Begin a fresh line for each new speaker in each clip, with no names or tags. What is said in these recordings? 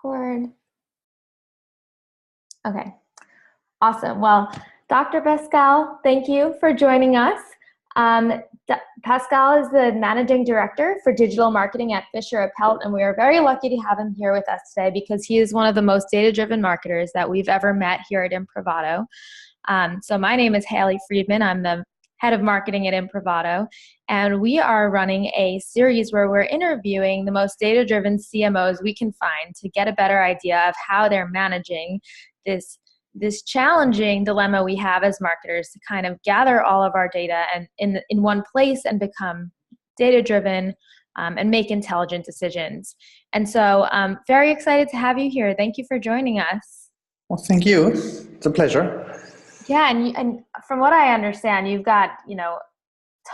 record. Okay, awesome. Well, Dr. Pascal, thank you for joining us. Pascal is the Managing Director for Digital Marketing at fischerAppelt, and we are very lucky to have him here with us today because he is one of the most data-driven marketers that we've ever met here at Improvado. So my name is Haley Friedman. I'm the head of marketing at Improvado, and we are running a series where we're interviewing the most data-driven CMOs we can find to get a better idea of how they're managing this challenging dilemma we have as marketers to kind of gather all of our data and in one place and become data-driven and make intelligent decisions. And so I'm very excited to have you here. Thank you for joining us.
Well, thank you. It's a pleasure.
Yeah, and from what I understand, you've got,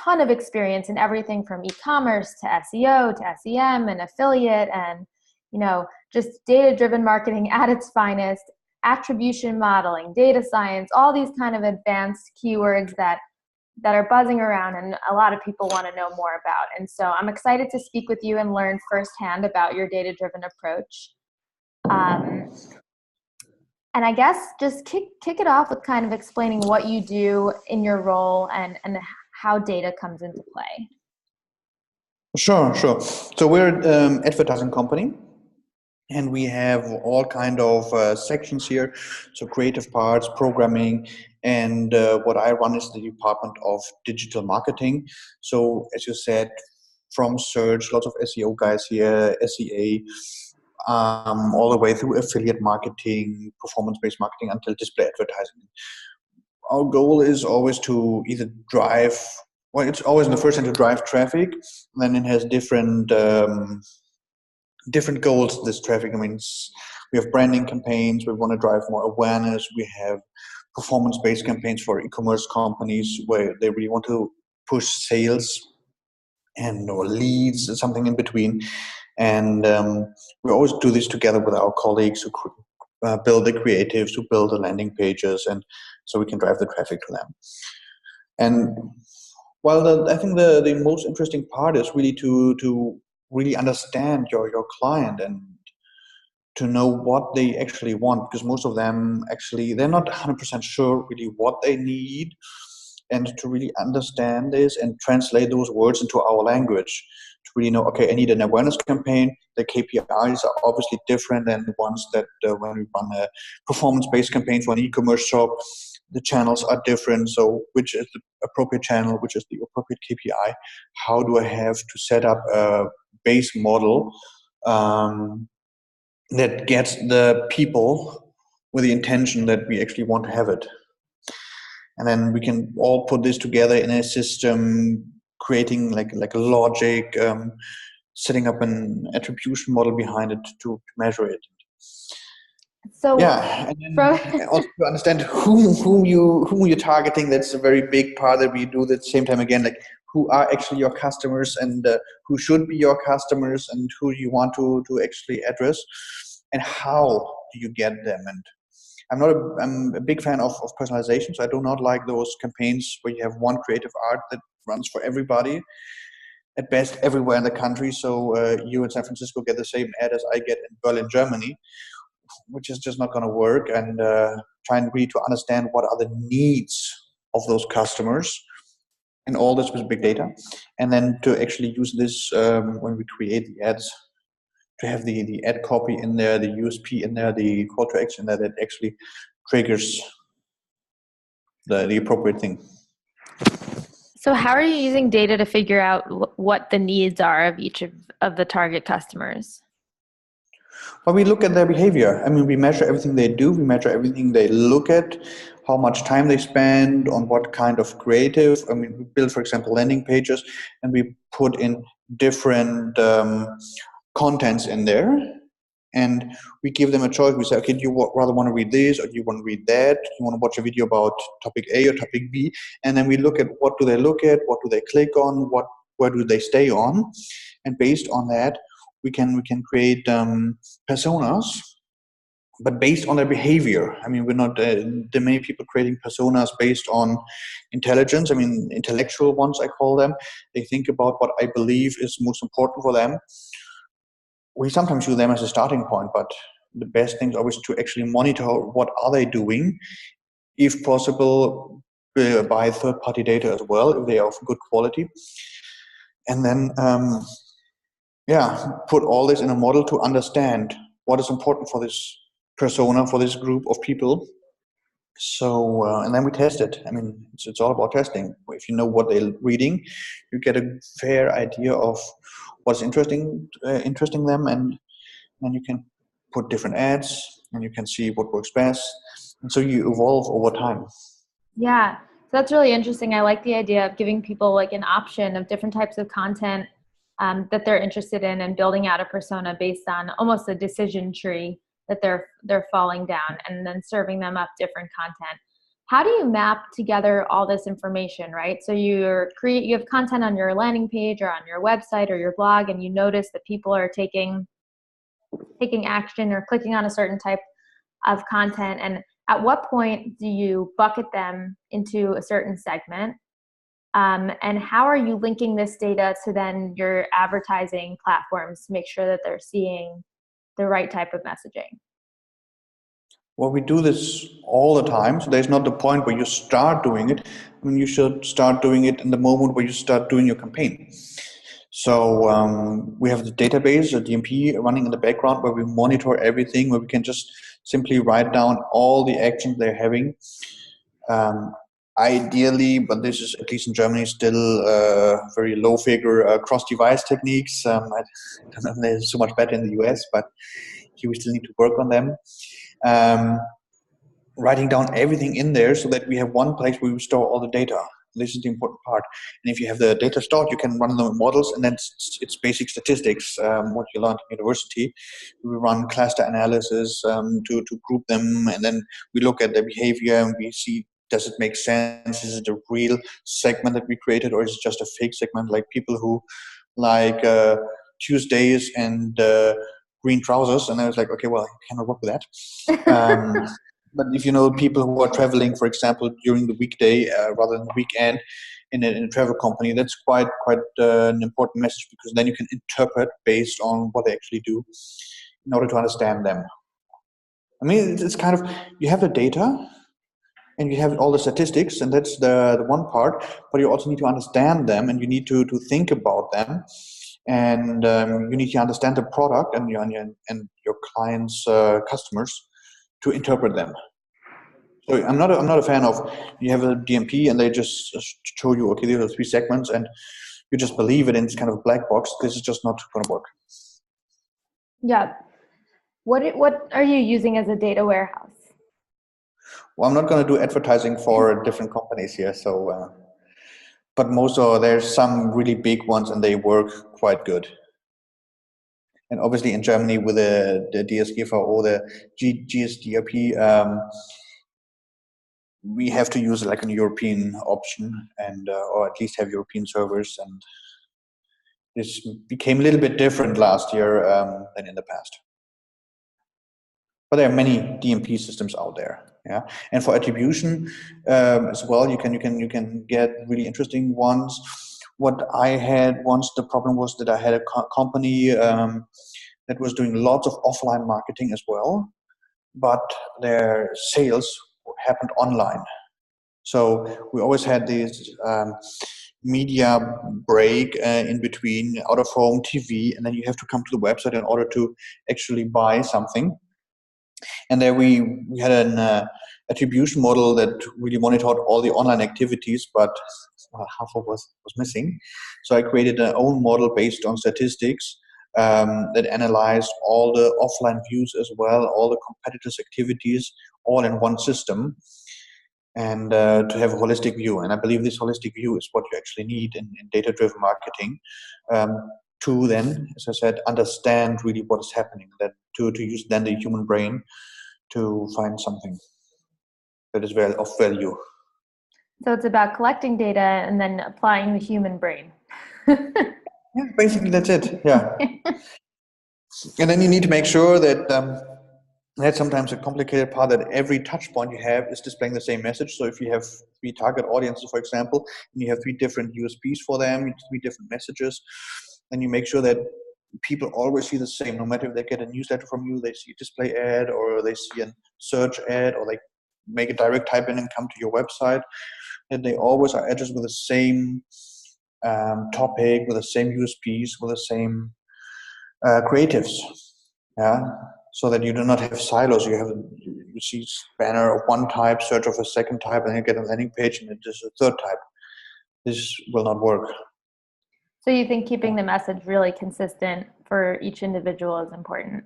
ton of experience in everything from e-commerce to SEO to SEM and affiliate and, just data-driven marketing at its finest, attribution modeling, data science, all these kind of advanced keywords that are buzzing around and a lot of people want to know more about. And so I'm excited to speak with you and learn firsthand about your data-driven approach. And I guess just kick it off with kind of explaining what you do in your role and how data comes into play.
Sure. So we're an advertising company, and we have all kind of sections here. So creative parts, programming, and what I run is the department of digital marketing. So as you said, from search, lots of SEO guys here, SEA, all the way through affiliate marketing, performance-based marketing, until display advertising. Our goal is always to either drive, it's always in the first hand to drive traffic, and then it has different goals, this traffic. I mean, we have branding campaigns, we want to drive more awareness, we have performance-based campaigns for e-commerce companies where they really want to push sales or leads, something in between. And we always do this together with our colleagues who build the creatives, who build the landing pages, and so we can drive the traffic to them. And I think the most interesting part is really to really understand your client and to know what they actually want, because most of them actually, they're not 100% sure really what they need, and to really understand this and translate those words into our language. To really know, okay, I need an awareness campaign. The KPIs are obviously different than the ones that when we run a performance-based campaign for an e-commerce shop, the channels are different. So which is the appropriate channel, which is the appropriate KPI? How do I have to set up a base model that gets the people with the intention that we actually want to have it? And then we can all put this together in a system, creating like a logic, setting up an attribution model behind it to measure it.
So
yeah, and then also to understand whom you're targeting. That's a very big part that we do at the same time. Again, like who are actually your customers and who should be your customers and who you want to actually address, and how do you get them. And I'm a big fan of personalization, so I do not like those campaigns where you have one creative art that runs for everybody, at best everywhere in the country. So you in San Francisco get the same ad as I get in Berlin, Germany, which is just not going to work. And trying really to understand what are the needs of those customers, and all this with big data, and then to actually use this when we create the ads, to have the ad copy in there, the USP in there, the call to action that actually triggers the appropriate thing.
So how are you using data to figure out what the needs are of each of the target customers?
Well, we look at their behavior. I mean, we measure everything they do. We measure everything they look at, how much time they spend on what kind of creative. I mean, we build, for example, landing pages, and we put in different contents in there, and we give them a choice. We say, okay, do you rather want to read this, or do you want to read that? Do you want to watch a video about topic A or topic B? And then we look at what do they look at, what do they click on, where do they stay on, and based on that, we can create personas, but based on their behavior. I mean, we're not the many people creating personas based on intelligence. I mean, intellectual ones, I call them. They think about what I believe is most important for them. We sometimes use them as a starting point, but the best thing is always to actually monitor what are they doing, if possible, by third-party data as well, if they are of good quality. And then, put all this in a model to understand what is important for this persona, for this group of people. So, and then we test it. I mean, it's all about testing. If you know what they're reading, you get a fair idea of what's interesting them, and then you can put different ads, and you can see what works best. And so you evolve over time.
Yeah, so that's really interesting. I like the idea of giving people like an option of different types of content that they're interested in, and building out a persona based on almost a decision tree that they're falling down, and then serving them up different content. How do you map together all this information, right? So you have content on your landing page or on your website or your blog, and you notice that people are taking action or clicking on a certain type of content. And at what point do you bucket them into a certain segment? And how are you linking this data to then your advertising platforms to make sure that they're seeing the right type of messaging?
Well, we do this all the time. So there's not the point where you start doing it. I mean, you should start doing it in the moment where you start doing your campaign. So we have the database, a DMP running in the background, where we monitor everything, where we can just simply write down all the actions they're having. Ideally, but this is, at least in Germany, still very low figure cross-device techniques. I don't know if they're so much better in the US, but here we still need to work on them. Writing down everything in there so that we have one place where we store all the data. This is the important part. And if you have the data stored, you can run the models, and then it's basic statistics, what you learned in university. We run cluster analysis to group them, and then we look at their behavior and we see, does it make sense? Is it a real segment that we created, or is it just a fake segment, like people who like Tuesdays and green trousers? And I was like, okay, well, I cannot work with that. But if you know people who are traveling, for example, during the weekday rather than the weekend in a travel company, that's quite an important message, because then you can interpret based on what they actually do in order to understand them. I mean, it's kind of, you have the data and you have all the statistics, and that's the one part, but you also need to understand them, and you need to think about them, and you need to understand the product and your clients' customers to interpret them. So I'm not a fan of, you have a DMP and they just show you, okay, these are 3 segments, and you just believe it, and it's kind of a black box. This is just not going to work.
Yeah. What are you using as a data warehouse?
Well, I'm not going to do advertising for different companies here, so but there's some really big ones, and they work quite good. And obviously in Germany with the DSGVO or the GSDRP, we have to use like an European option, and or at least have European servers, and this became a little bit different last year than in the past. But there are many DMP systems out there, yeah. And for attribution as well, you can get really interesting ones. What I had once, the problem was that I had a company that was doing lots of offline marketing as well, but their sales happened online. So we always had this media break in between, out of home, TV, and then you have to come to the website in order to actually buy something. And there we had an attribution model that really monitored all the online activities, but half of was missing. So I created an own model based on statistics that analyzed all the offline views as well, all the competitors' activities, all in one system, and to have a holistic view. And I believe this holistic view is what you actually need in data-driven marketing, to then, as I said, understand really what is happening, that to use then the human brain to find something that is of value.
So it's about collecting data and then applying the human brain.
Yeah, basically that's it. Yeah. And then you need to make sure that that's sometimes a complicated part, that every touch point you have is displaying the same message. So if you have 3 target audiences, for example, and you have 3 different USPs for them, 3 different messages, then you make sure that people always see the same. No matter if they get a newsletter from you, they see a display ad, or they see a search ad, or they make a direct type in and come to your website, and they always are addressed with the same topic, with the same USPs, with the same creatives. Yeah, so that you do not have silos. You see banner of one type, search of a second type, and you get a landing page and it is a third type. This will not work.
So you think keeping the message really consistent for each individual is important?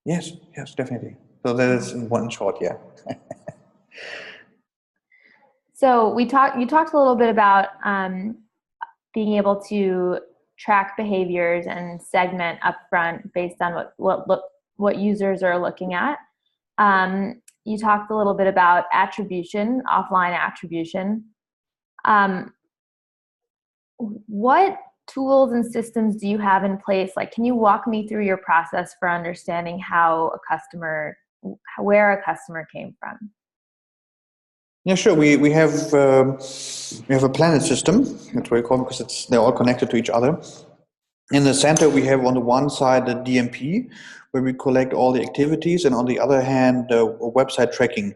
Yes, definitely. So that is in one short, yeah.
So you talked a little bit about being able to track behaviors and segment upfront based on what users are looking at. You talked a little bit about attribution, offline attribution. What tools and systems do you have in place? Like, can you walk me through your process for understanding where a customer came from?
Yeah, sure. We have a planet system. That's what we call it, because they're all connected to each other. In the center, we have on the one side the DMP, where we collect all the activities, and on the other hand, website tracking.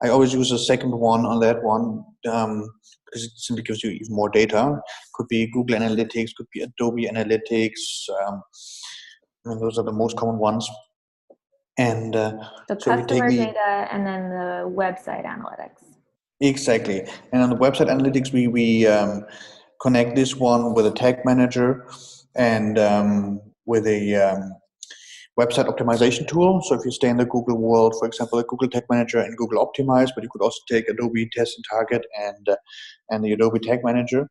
I always use a second one on that one because it simply gives you even more data. Could be Google Analytics, could be Adobe Analytics. Those are the most common ones. And
so customer data and then the website analytics.
Exactly. And on the website analytics, we connect this one with a tag manager and with a website optimization tool. So if you stay in the Google world, for example, a Google Tag Manager and Google Optimize, but you could also take Adobe Test and Target and the Adobe Tag Manager.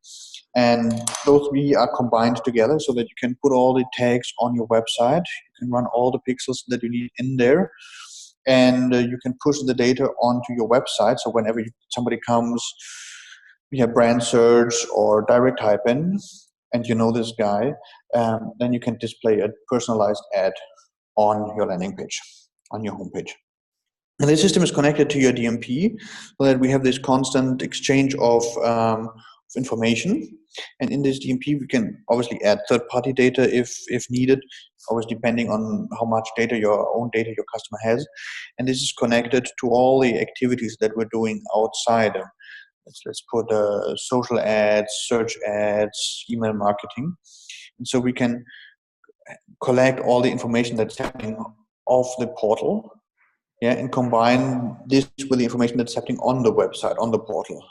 And those three are combined together so that you can put all the tags on your website. You can run all the pixels that you need in there. And you can push the data onto your website. So whenever somebody comes via brand search or direct type in, and you know this guy, then you can display a personalized ad on your landing page, on your homepage. And the system is connected to your DMP so that we have this constant exchange of information. And in this DMP, we can obviously add third-party data if needed, always depending on how much data your customer has. And this is connected to all the activities that we're doing outside. Let's put social ads, search ads, email marketing. And so we can collect all the information that's happening off the portal, and combine this with the information that's happening on the website, on the portal.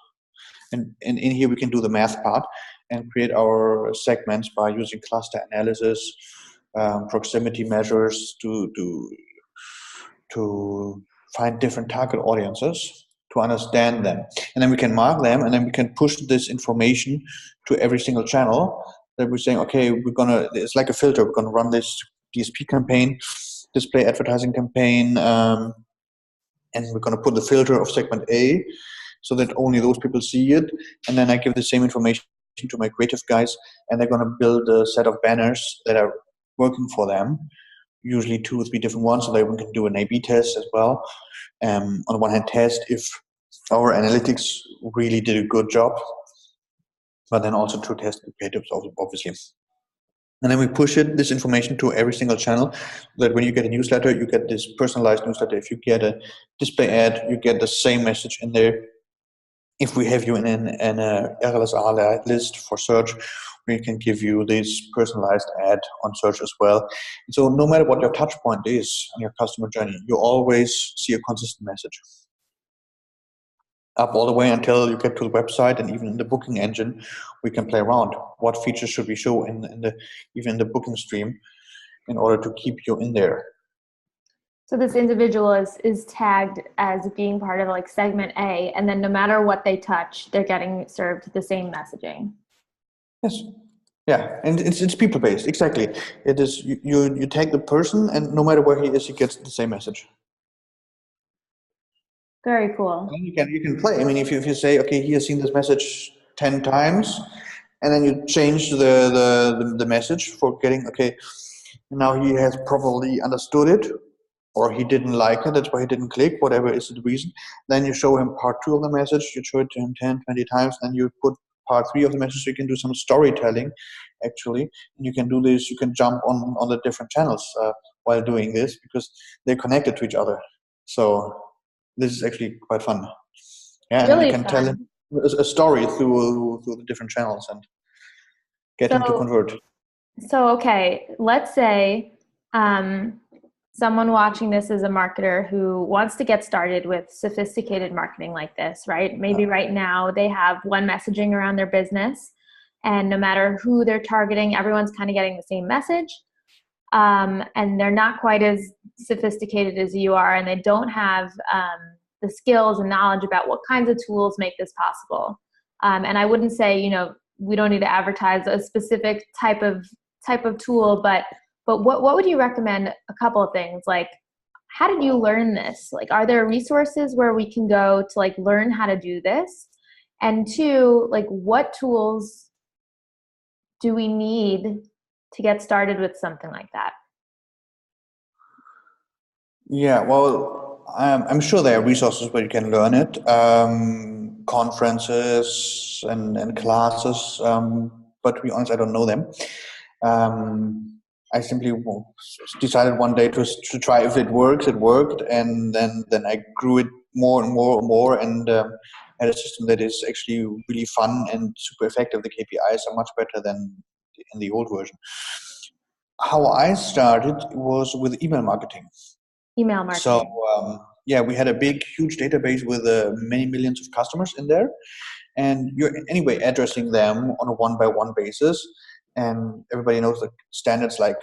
And in here we can do the math part and create our segments by using cluster analysis, proximity measures to find different target audiences, to understand them. And then we can mark them, and then we can push this information to every single channel that we're saying, okay, it's like a filter. We're going to run this DSP campaign, display advertising campaign, and we're going to put the filter of segment A so that only those people see it. And then I give the same information to my creative guys, and they're going to build a set of banners that are working for them, usually 2 or 3 different ones, so that we can do an A/B test as well. On the one hand, test if our analytics really did a good job, but then also to test the creatives, obviously. And then we push this information to every single channel, so that when you get a newsletter, you get this personalized newsletter. If you get a display ad, you get the same message in there. If we have you in a RLSR list for search, we can give you this personalized ad on search as well. And so no matter what your touch point is on your customer journey, you always see a consistent message. Up all the way until you get to the website, and even in the booking engine, we can play around. What features should we show even in the booking stream in order to keep you in there?
So this individual is tagged as being part of like segment A, and then no matter what they touch, they're getting served the same messaging.
Yes. Yeah, and it's people based. Exactly. It is you tag the person, and no matter where he is, he gets the same message.
Very cool.
And you can play. I mean, if you say, okay, he has seen this message 10 times, and then you change the message for getting, okay, now he has probably understood it, or he didn't like it, that's why he didn't click, whatever is the reason. Then you show him part 2 of the message, you show it to him 10, 20 times, and you put part 3 of the message, so you can do some storytelling actually. And you can do this, you can jump on the different channels while doing this because they're connected to each other. So this is actually quite fun. Yeah, and then you
Really
can tell
fun.
him a story through the different channels and get him to
So,
convert.
so okay, let's say um, someone watching this is a marketer who wants to get started with sophisticated marketing like this, right? Maybe right now they have one messaging around their business, and no matter who they're targeting, everyone's kind of getting the same message. And they're not quite as sophisticated as you are, and they don't have the skills and knowledge about what kinds of tools make this possible. And I wouldn't say, we don't need to advertise a specific type of tool, but what would you recommend? A couple of things, like, how did you learn this? Like, are there resources where we can go to like learn how to do this? And two, like, what tools do we need to get started with something like that?
Yeah, well, I'm sure there are resources where you can learn it, conferences and classes, but to be honest, I don't know them. I simply decided one day to try if it works. It worked, and then I grew it more and more and more, and had a system that is actually really fun and super effective. The KPIs are much better than in the old version. How I started was with email marketing.
Email
So
marketing.
yeah, we had a big, huge database with many millions of customers in there, and you're anyway addressing them on a one-by-one basis. And everybody knows the standards like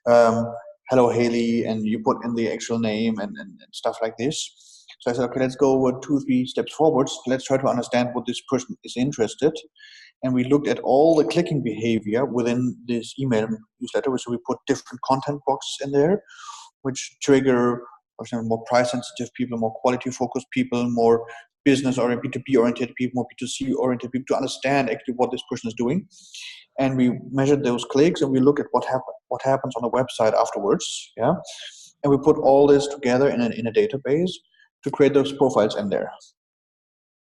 um, "Hello Haley," and you put in the actual name and stuff like this. So I said, okay, let's go 2, 3 steps forwards. Let's try to understand what this person is interested. And we looked at all the clicking behavior within this email newsletter. So we put different content boxes in there which trigger, for example, more price sensitive people, more quality focused people, more business oriented, B2B oriented people, more B2C oriented people to understand actually what this person is doing. And we measured those clicks and we look at what happens on the website afterwards. Yeah. And we put all this together in a database to create those profiles in there.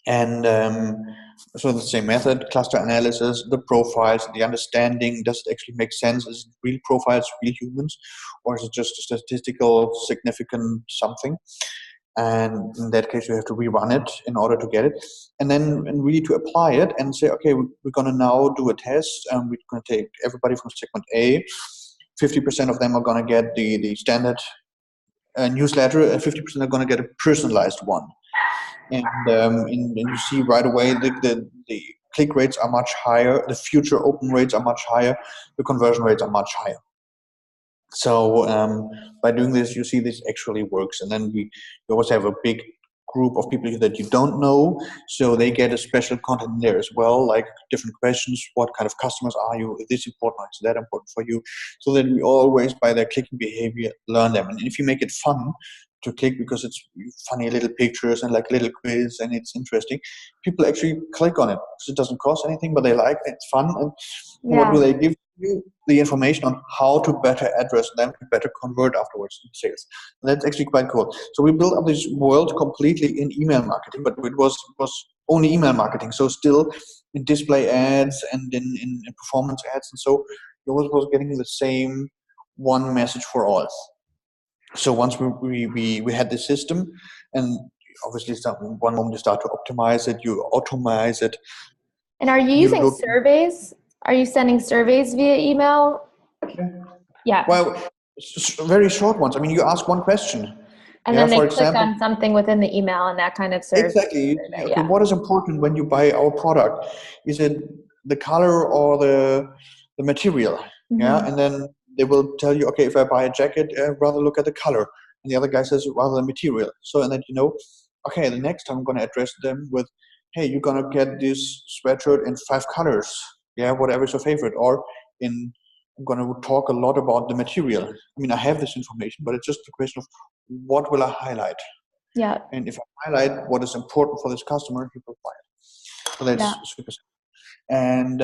And so the same method, cluster analysis, the profiles, the understanding, does it actually make sense? Is it real profiles, real humans, or is it just a statistical significant something? And in that case, you have to rerun it in order to get it. And then and really to apply it and say, okay, we're going to now do a test. We're going to take everybody from segment A. 50% of them are going to get the standard newsletter, and 50% are going to get a personalized one. And you see right away the click rates are much higher, the future open rates are much higher, the conversion rates are much higher. So by doing this, you see this actually works. And then we always have a big group of people that you don't know, so they get a special content in there as well, like different questions: what kind of customers are you, is this important, is that important for you? So that we always, by their clicking behavior, learn them. And if you make it fun to click because it's funny little pictures and like little quiz and it's interesting, people actually click on it because it doesn't cost anything, but they like it, it's fun. And what do
Yeah.
they give you? The information on how to better address them, to better convert afterwards in sales. And that's actually quite cool. So we built up this world completely in email marketing, but it was only email marketing. So still in display ads and in performance ads, and so it was getting the same one message for all. So once we had this system, and obviously one moment you start to optimize it, you automate it.
And are you
You
using
look.
surveys? Are you sending surveys via email? Yeah.
Well, very short ones. I mean, you ask one question.
And
Yeah,
then they
for
click
example,
on something within the email, and that kind of serves as
exactly.
a survey.
Okay,
Yeah.
what is important when you buy our product? Is it the color or the material? Yeah,
Mm-hmm.
and then they will tell you, okay, if I buy a jacket, rather look at the color, and the other guy says rather the material. So, and then okay, the next time I'm going to address them with, hey, you're going to get this sweatshirt in 5 colors. Yeah, whatever is your favorite, or in. I'm going to talk a lot about the material. I mean, I have this information, but it's just a question of what will I highlight.
Yeah.
And if I highlight what is important for this customer, he will buy it. So
Yeah.
that's super simple. And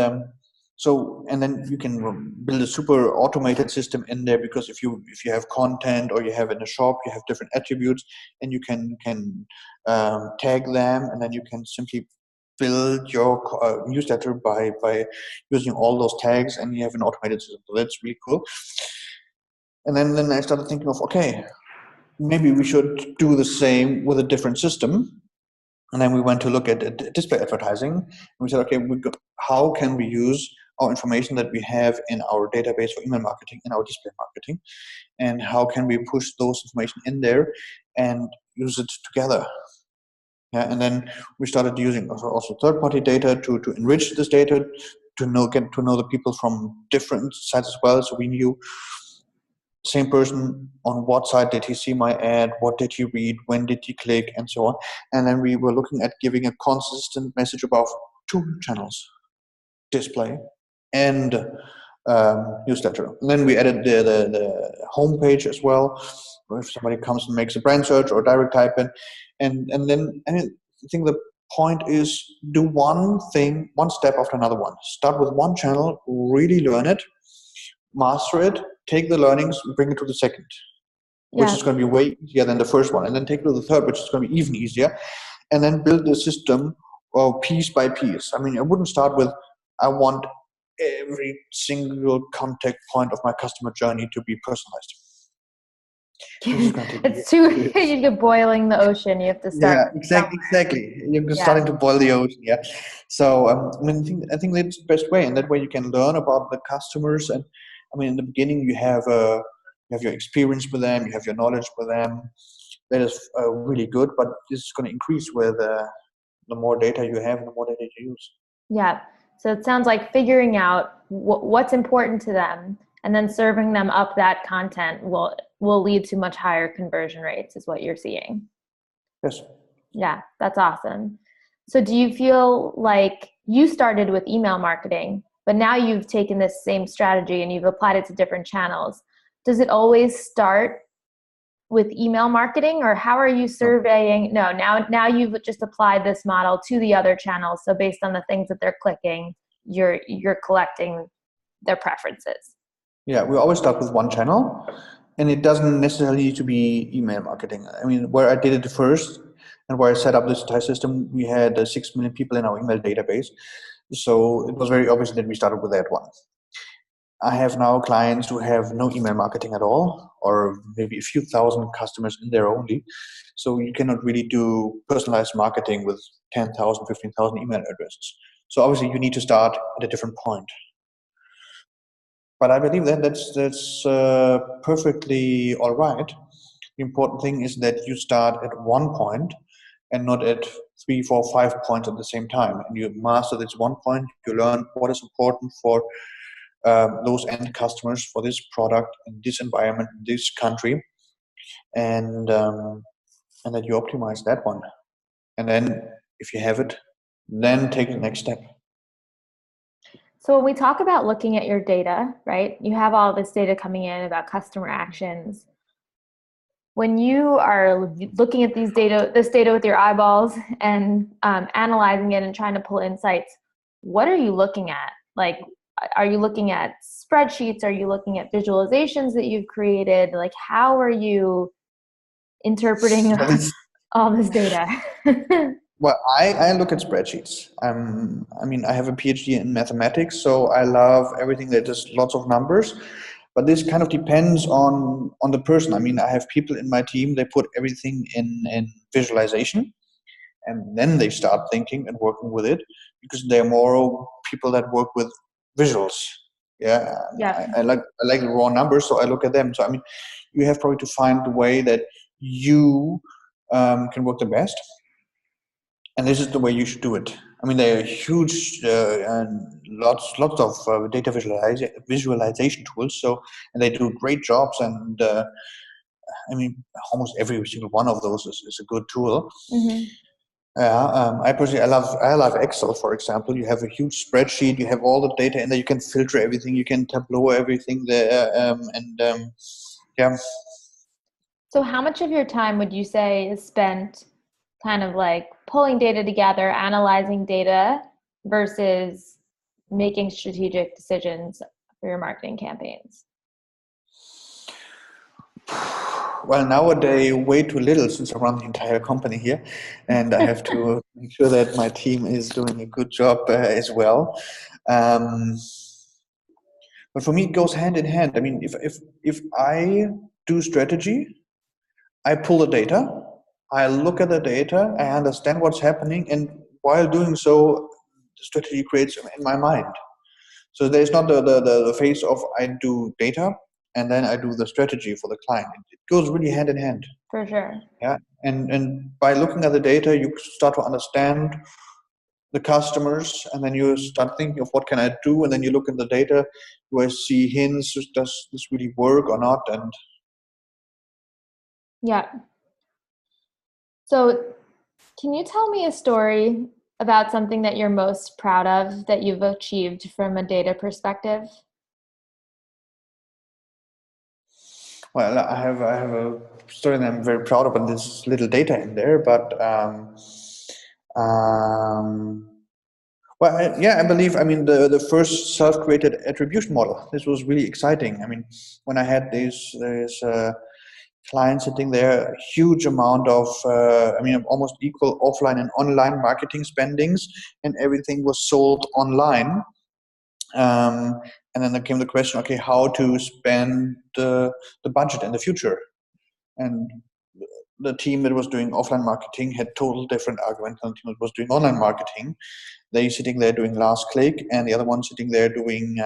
and then you can build a super automated system in there, because if you have content or you have in a shop, you have different attributes, and you can tag them, and then you can simply build your newsletter by using all those tags, and you have an automated system. So that's really cool. And then I started thinking of, okay, maybe we should do the same with a different system. And then we went to look at display advertising, and we said, okay, how can we use our information that we have in our database for email marketing in our display marketing, and how can we push those information in there and use it together? Yeah, and then we started using also third-party data to enrich this data, get to know the people from different sites as well. So we knew same person, on what side did he see my ad, what did he read, when did he click, and so on. And then we were looking at giving a consistent message about two channels, display and newsletter. And then we added the homepage as well, where if somebody comes and makes a brand search or direct type in. And then I think the point is, do one thing, one step after another one. Start with one channel, really learn it, master it, take the learnings, bring it to the second, which is going to be way easier than the first one, and then take it to the third, which is going to be even easier, and then build the system piece by piece. I mean, I wouldn't start with, I want every single contact point of my customer journey to be personalized.
It's too, you're boiling the ocean. You have to start.
Yeah, exactly. You're starting to boil the ocean. Yeah. So I mean, I think that's the best way, and that way you can learn about the customers. And I mean, in the beginning, you have your experience with them, you have your knowledge with them. That is really good, but this is going to increase with the more data you have and the more data you use.
Yeah. So it sounds like figuring out what's important to them and then serving them up that content will lead to much higher conversion rates, is what you're seeing.
Yes.
Yeah, that's awesome. So do you feel like you started with email marketing, but now you've taken this same strategy and you've applied it to different channels? Does it always start with email marketing, or how are you surveying? No, now you've just applied this model to the other channels. So based on the things that they're clicking, you're collecting their preferences.
Yeah, we always start with one channel, and it doesn't necessarily need to be email marketing. I mean, where I did it first and where I set up this entire system, we had 6 million people in our email database. So it was very obvious that we started with that one. I have now clients who have no email marketing at all, or maybe a few thousand customers in there only. So you cannot really do personalized marketing with 10,000, 15,000 email addresses. So obviously you need to start at a different point. But I believe that that's perfectly all right. The important thing is that you start at one point and not at 3, 4, 5 points at the same time. And you master this one point, you learn what is important for those end customers, for this product, in this environment, in this country, and that you optimize that one. And then if you have it, then take the next step.
So when we talk about looking at your data, right, you have all this data coming in about customer actions. When you are looking at this data with your eyeballs and analyzing it and trying to pull insights, what are you looking at? Like, are you looking at spreadsheets? Are you looking at visualizations that you've created? Like, how are you interpreting all this data?
Well, I look at spreadsheets. I mean, I have a PhD in mathematics, so I love everything that is lots of numbers. But this kind of depends on the person. I mean, I have people in my team, they put everything in visualization, and then they start thinking and working with it, because they're more people that work with visuals. Yeah, I like the raw numbers, so I look at them. So I mean, you have probably to find the way that you can work the best. And this is the way you should do it. I mean, there are huge and lots of data visualization tools. So, and they do great jobs. And I mean, almost every single one of those is a good tool.
Mm-hmm.
I personally, I love Excel, for example. You have a huge spreadsheet. You have all the data in there. You can filter everything. You can tableau everything there. Yeah.
So how much of your time would you say is spent kind of like pulling data together, analyzing data versus making strategic decisions for your marketing campaigns?
Well, nowadays, way too little since I run the entire company here, and I have to make sure that my team is doing a good job as well. Um, but for me, it goes hand in hand. I mean, if I do strategy, I pull the data, I look at the data, I understand what's happening, and while doing so, the strategy creates in my mind. So there's not the phase of I do data and then I do the strategy for the client. It goes really hand in hand.
For sure.
Yeah. And by looking at the data, you start to understand the customers, and then you start thinking of what can I do, and then you look at the data, do I see hints, does this really work or not? And
Yeah. So can you tell me a story about something that you're most proud of that you've achieved from a data perspective?
well, I have a story that I'm very proud of, and there's little data in there, but um, well, yeah, I believe. I mean, the first self-created attribution model. This was really exciting. I mean, when I had this client sitting there, a huge amount of, I mean, almost equal offline and online marketing spendings, and everything was sold online. Um, and then there came the question, okay, how to spend the budget in the future? And the team that was doing offline marketing had total different arguments than the team that was doing online marketing. They sitting there doing last click, and the other one sitting there doing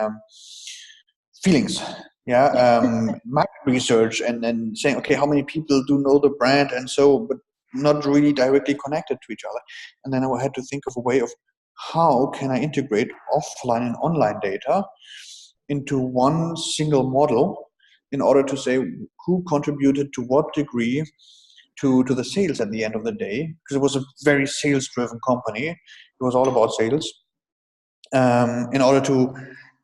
feelings. Yeah, market research, and saying, okay, how many people do know the brand, and so, but not really directly connected to each other. And then I had to think of a way of how can I integrate offline and online data into one single model in order to say who contributed to what degree to the sales at the end of the day, because it was a very sales driven company. It was all about sales. In order to,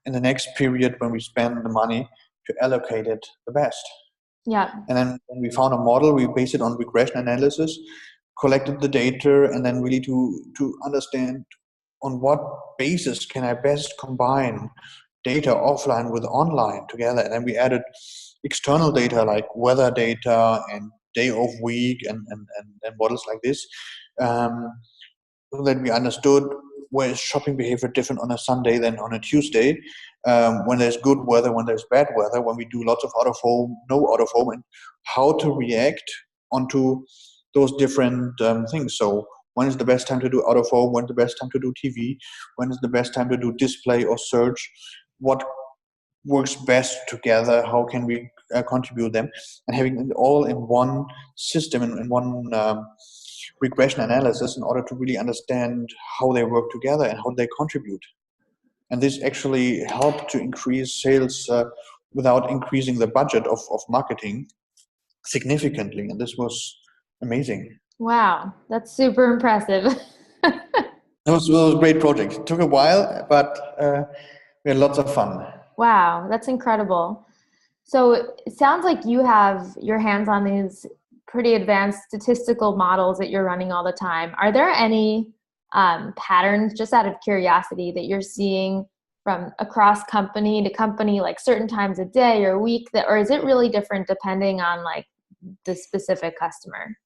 in the next period when we spend the money, to allocate it the best.
Yeah.
And then when we found a model, we based it on regression analysis, collected the data, and then really to understand on what basis can I best combine data offline with online together. And then we added external data like weather data and day of week and models like this, so that we understood where is shopping behavior different on a Sunday than on a Tuesday, when there's good weather, when there's bad weather, when we do lots of out of home, no out of home, and how to react onto those different things. So when is the best time to do out of home? When's the best time to do TV? When is the best time to do display or search? What works best together? How can we contribute them? And having it all in one system, in one regression analysis, in order to really understand how they work together and how they contribute. And this actually helped to increase sales without increasing the budget of marketing significantly. And this was amazing.
Wow, that's super impressive.
It was a great project. It took a while, but we had lots of fun.
Wow, that's incredible. So it sounds like you have your hands on these pretty advanced statistical models that you're running all the time. Are there any patterns, just out of curiosity, that you're seeing from across company to company, like certain times a day or week, that, or is it really different depending on like the specific customer?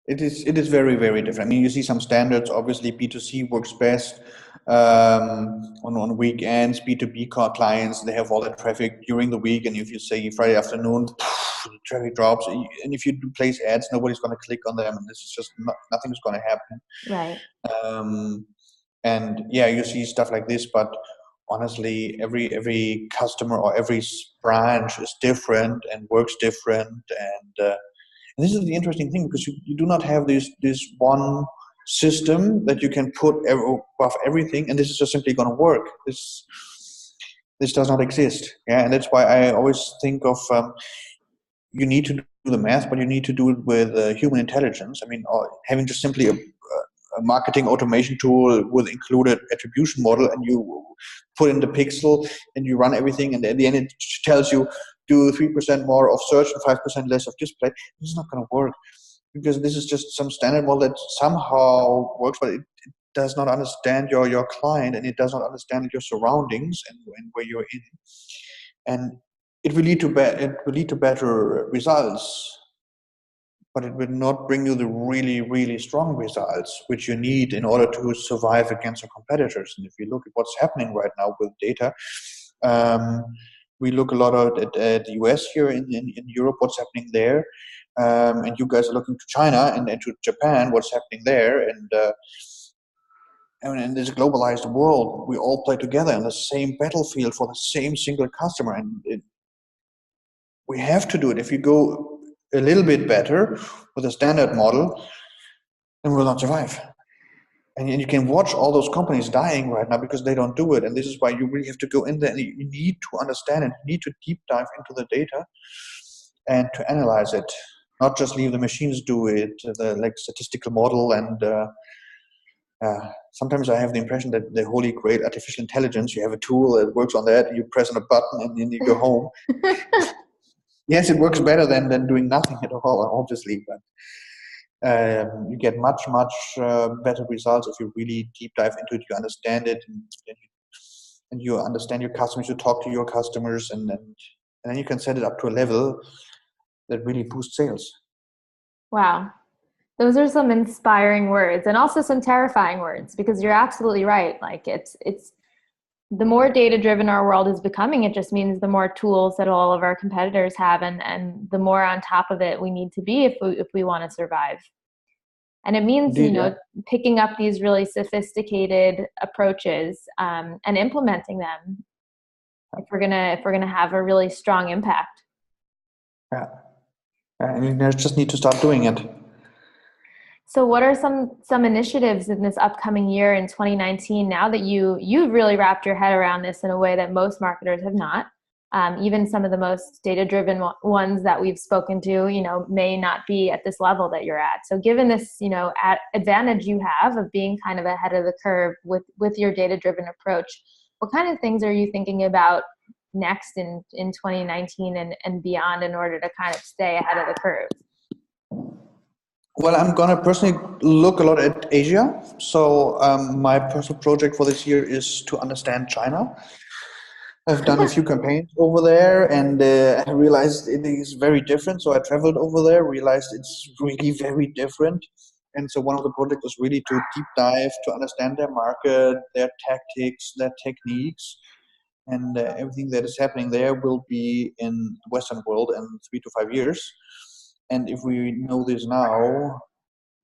It is very, very different. I mean, you see some standards. Obviously, B2C works best on weekends. B2B clients, they have all that traffic during the week, and if you say Friday afternoon, the traffic drops. And if you do place ads, nobody's going to click on them, and this is just nothing's going to happen.
Right.
Um, and yeah, you see stuff like this, but honestly, every customer or every branch is different and works different, and this is the interesting thing, because you do not have this one system that you can put above everything, and this is just simply going to work. This does not exist. Yeah, and that's why I always think of you need to do the math, but you need to do it with human intelligence. I mean, having just simply a marketing automation tool with included attribution model, and you put in the pixel and you run everything, and at the end it tells you do 3% more of search and 5% less of display. This is not going to work, because this is just some standard model that somehow works, but it does not understand your client, and it does not understand your surroundings and where you're in, and it will lead to better results. but it will not bring you the really, really strong results which you need in order to survive against your competitors. And if you look at what's happening right now with data, we look a lot at the US here in Europe, what's happening there. And you guys are looking to China and to Japan, what's happening there. And in this globalized world, we all play together in the same battlefield for the same single customer. And we have to do it. If you go a little bit better with a standard model, then we'll not survive. And you can watch all those companies dying right now because they don't do it. And this is why you really have to go in there and you need to understand it. You need to deep dive into the data and to analyze it, not just leave the machines do it, like statistical model. And sometimes I have the impression that the holy grail artificial intelligence, you have a tool that works on that, you press on a button and then you go home. Yes, it works better than doing nothing at all, obviously, but you get much better results if you really deep dive into it. You understand it, and you understand your customers. You talk to your customers, and then you can set it up to a level that really boosts sales.
Wow. Those are some inspiring words and also some terrifying words, because you're absolutely right. Like it's the more data-driven our world is becoming, it just means the more tools that all of our competitors have, and the more on top of it we need to be if we want to survive. And it means,
Indeed,
picking up these really sophisticated approaches and implementing them if we're gonna have a really strong impact.
Yeah, and you just need to start doing it.
So what are some initiatives in this upcoming year in 2019, now that you've really wrapped your head around this in a way that most marketers have not? Even some of the most data-driven ones that we've spoken to, may not be at this level that you're at. So given this, advantage you have of being kind of ahead of the curve with your data-driven approach, what kind of things are you thinking about next in 2019 and beyond in order to kind of stay ahead of the curve?
Well, I'm going to personally look a lot at Asia. So my personal project for this year is to understand China. I've done a few campaigns over there, and I realized it is very different. So I traveled over there, realized it's really very different. And so one of the projects was really to deep dive, to understand their market, their tactics, their techniques, and everything that is happening there will be in the Western world in 3 to 5 years. And if we know this now,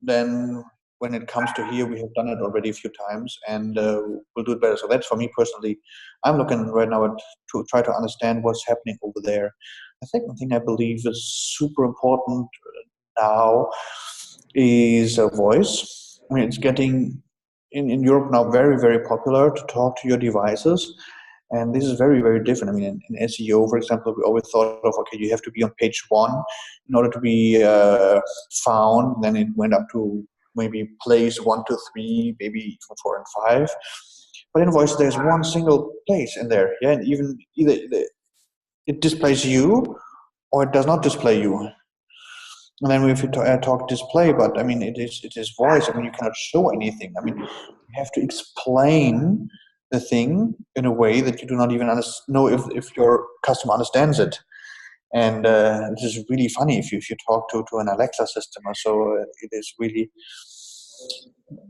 then when it comes to here, we have done it already a few times, and we'll do it better. So that's for me personally. I'm looking right now to try to understand what's happening over there. The second thing I believe is super important now is a voice. I mean, it's getting in Europe now very, very popular to talk to your devices. And this is very, very different. I mean, in SEO, for example, we always thought of, okay, you have to be on page 1 in order to be found. Then it went up to maybe place 1 to 3, maybe even 4 and 5. But in voice, there's one single place in there. Yeah, and even either it displays you or it does not display you. And then if you talk display, but I mean, it is voice. I mean, you cannot show anything. I mean, you have to explain the thing in a way that you do not even know if your customer understands it. And it is really funny if you talk to an Alexa system or so. It is really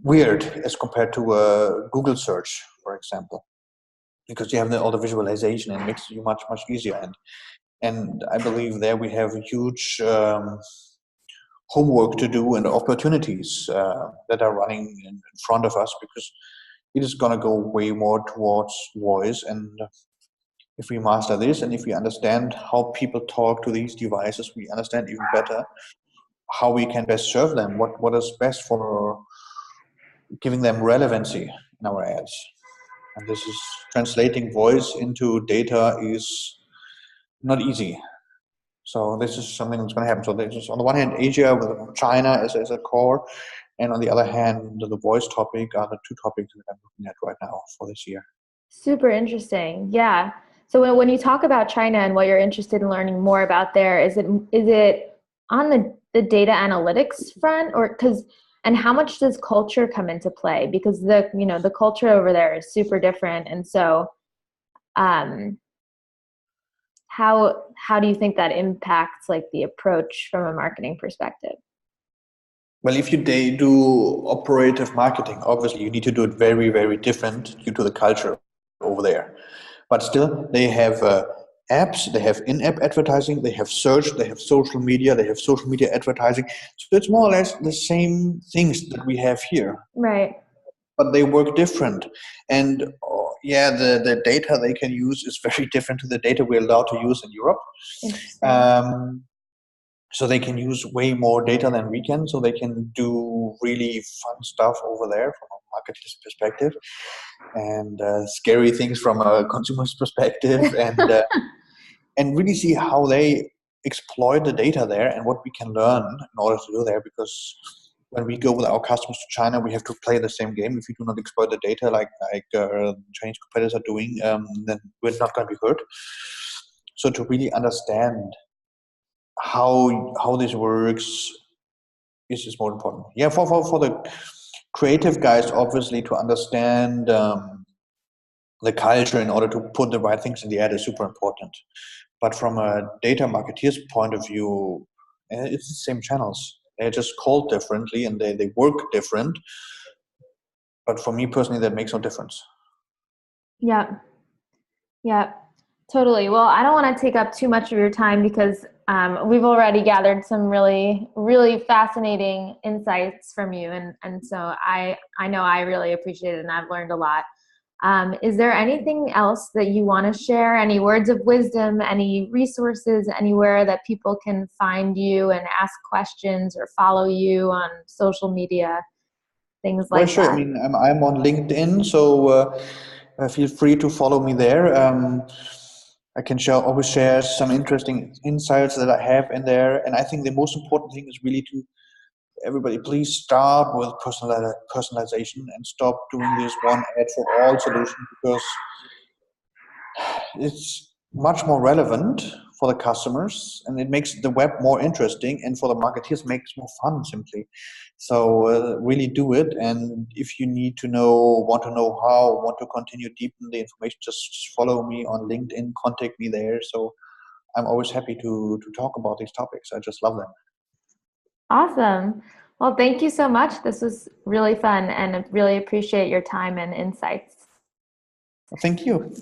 weird as compared to a Google search, for example, because you have all the visualization and it makes you much easier. And I believe there we have a huge homework to do and opportunities that are running in front of us, because it is going to go way more towards voice. And if we master this, and if we understand how people talk to these devices, we understand even better how we can best serve them, what is best for giving them relevancy in our ads. And this is translating voice into data is not easy. So this is something that's going to happen. So this is on the one hand Asia with China as a core, and on the other hand the voice topic are the two topics that I'm looking at right now for this year.
Super interesting. Yeah. So when you talk about China and what you're interested in learning more about there, is it on the data analytics front, and how much does culture come into play? Because the culture over there is super different, and so how do you think that impacts like the approach from a marketing perspective?
Well, if they do operative marketing, obviously you need to do it very, very different due to the culture over there. But still, they have apps, they have in-app advertising, they have search, they have social media advertising. So it's more or less the same things that we have here,
Right.
but they work different. And yeah, the data they can use is very different to the data we're allowed to use in Europe.
Interesting.
So they can use way more data than we can. So they can do really fun stuff over there from a marketer's perspective, and scary things from a consumer's perspective, and really see how they exploit the data there and what we can learn in order to do there. Because when we go with our customers to China, we have to play the same game. If we do not exploit the data like Chinese competitors are doing, then we're not going to be hurt. So to really understand how this works is more important. Yeah, for the creative guys, obviously, to understand the culture in order to put the right things in the ad is super important. But from a data marketeer's point of view, it's the same channels. They're just called differently and they work different. But for me personally, that makes no difference.
Yeah. Yeah. Totally. Well, I don't want to take up too much of your time because we've already gathered some really, really fascinating insights from you. And so I know I really appreciate it and I've learned a lot. Is there anything else that you want to share? Any words of wisdom, any resources, anywhere that people can find you and ask questions or follow you on social media, things
Well,
like
sure. I
that?
mean, I'm on LinkedIn, so feel free to follow me there. I can always share some interesting insights that I have in there. And I think the most important thing is really to everybody, please start with personalization and stop doing this one ad for all solution, because it's much more relevant for the customers and it makes the web more interesting, and for the marketeers makes more fun simply. So really do it. And if you want to know how, want to continue deepen the information, just follow me on LinkedIn, contact me there. So I'm always happy to talk about these topics. I just love them.
Awesome. Well, thank you so much. This was really fun and I really appreciate your time and insights.
Thank you.